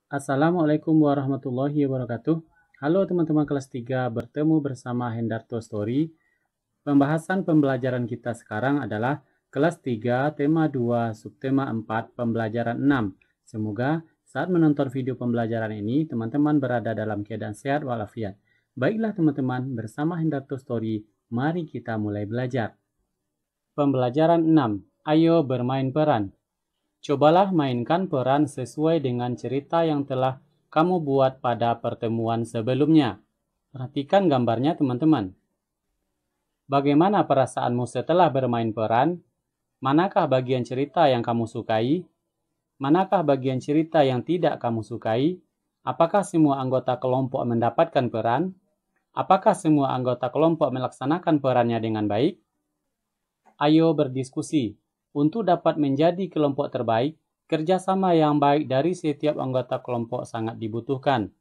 Assalamualaikum warahmatullahi wabarakatuh. Halo teman-teman kelas 3, bertemu bersama Hendarto Story. Pembahasan pembelajaran kita sekarang adalah kelas 3, tema 2, subtema 4, pembelajaran 6. Semoga saat menonton video pembelajaran ini, teman-teman berada dalam keadaan sehat walafiat. Baiklah teman-teman, bersama Hendarto Story, mari kita mulai belajar. Pembelajaran 6, ayo bermain peran. Cobalah mainkan peran sesuai dengan cerita yang telah kamu buat pada pertemuan sebelumnya. Perhatikan gambarnya teman-teman. Bagaimana perasaanmu setelah bermain peran? Manakah bagian cerita yang kamu sukai? Manakah bagian cerita yang tidak kamu sukai? Apakah semua anggota kelompok mendapatkan peran? Apakah semua anggota kelompok melaksanakan perannya dengan baik? Ayo berdiskusi. Untuk dapat menjadi kelompok terbaik, kerjasama yang baik dari setiap anggota kelompok sangat dibutuhkan.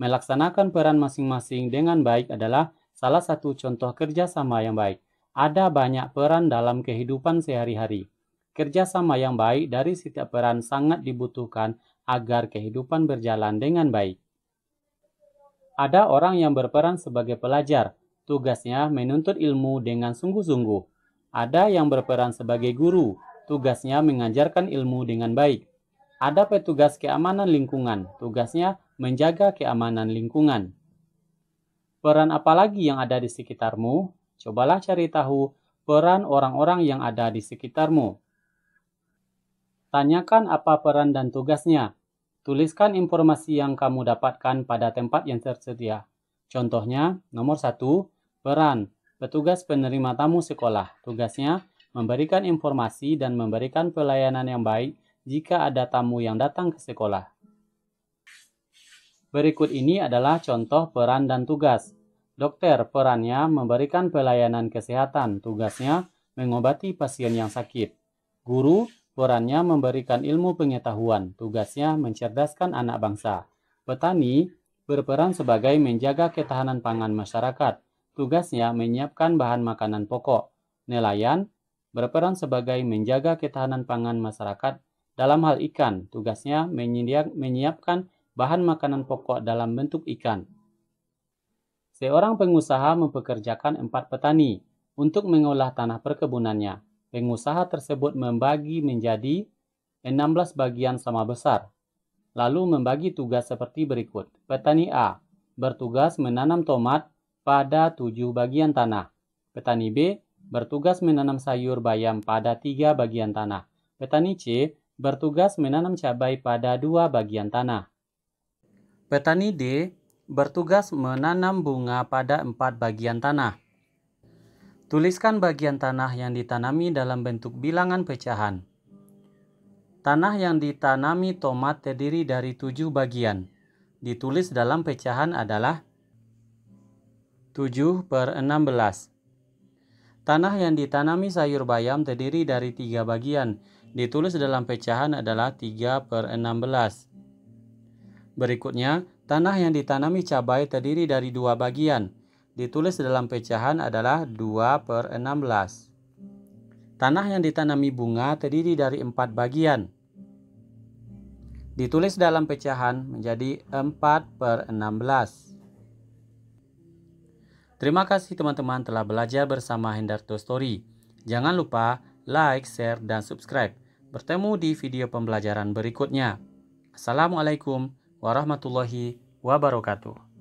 Melaksanakan peran masing-masing dengan baik adalah salah satu contoh kerjasama yang baik. Ada banyak peran dalam kehidupan sehari-hari. Kerjasama yang baik dari setiap peran sangat dibutuhkan agar kehidupan berjalan dengan baik. Ada orang yang berperan sebagai pelajar. Tugasnya menuntut ilmu dengan sungguh-sungguh. Ada yang berperan sebagai guru, tugasnya mengajarkan ilmu dengan baik. Ada petugas keamanan lingkungan, tugasnya menjaga keamanan lingkungan. Peran apa lagi yang ada di sekitarmu? Cobalah cari tahu peran orang-orang yang ada di sekitarmu. Tanyakan apa peran dan tugasnya. Tuliskan informasi yang kamu dapatkan pada tempat yang tersedia. Contohnya, nomor 1, peran. Petugas penerima tamu sekolah, tugasnya memberikan informasi dan memberikan pelayanan yang baik jika ada tamu yang datang ke sekolah. Berikut ini adalah contoh peran dan tugas. Dokter perannya memberikan pelayanan kesehatan, tugasnya mengobati pasien yang sakit. Guru perannya memberikan ilmu pengetahuan, tugasnya mencerdaskan anak bangsa. Petani berperan sebagai menjaga ketahanan pangan masyarakat. Tugasnya menyiapkan bahan makanan pokok. Nelayan berperan sebagai menjaga ketahanan pangan masyarakat dalam hal ikan. Tugasnya menyiapkan bahan makanan pokok dalam bentuk ikan. Seorang pengusaha mempekerjakan 4 petani untuk mengolah tanah perkebunannya. Pengusaha tersebut membagi menjadi 16 bagian sama besar. Lalu membagi tugas seperti berikut. Petani A bertugas menanam tomat pada 7 bagian tanah. Petani B bertugas menanam sayur bayam pada 3 bagian tanah. Petani C bertugas menanam cabai pada 2 bagian tanah. Petani D bertugas menanam bunga pada 4 bagian tanah. Tuliskan bagian tanah yang ditanami dalam bentuk bilangan pecahan. Tanah yang ditanami tomat terdiri dari 7 bagian. Ditulis dalam pecahan adalah 7/16. Tanah yang ditanami sayur bayam terdiri dari 3 bagian. Ditulis dalam pecahan adalah 3/16. Berikutnya, tanah yang ditanami cabai terdiri dari 2 bagian. Ditulis dalam pecahan adalah 2/16. Tanah yang ditanami bunga terdiri dari 4 bagian. Ditulis dalam pecahan menjadi 4/16. Terima kasih teman-teman telah belajar bersama Hendarto Story. Jangan lupa like, share, dan subscribe. Bertemu di video pembelajaran berikutnya. Assalamualaikum warahmatullahi wabarakatuh.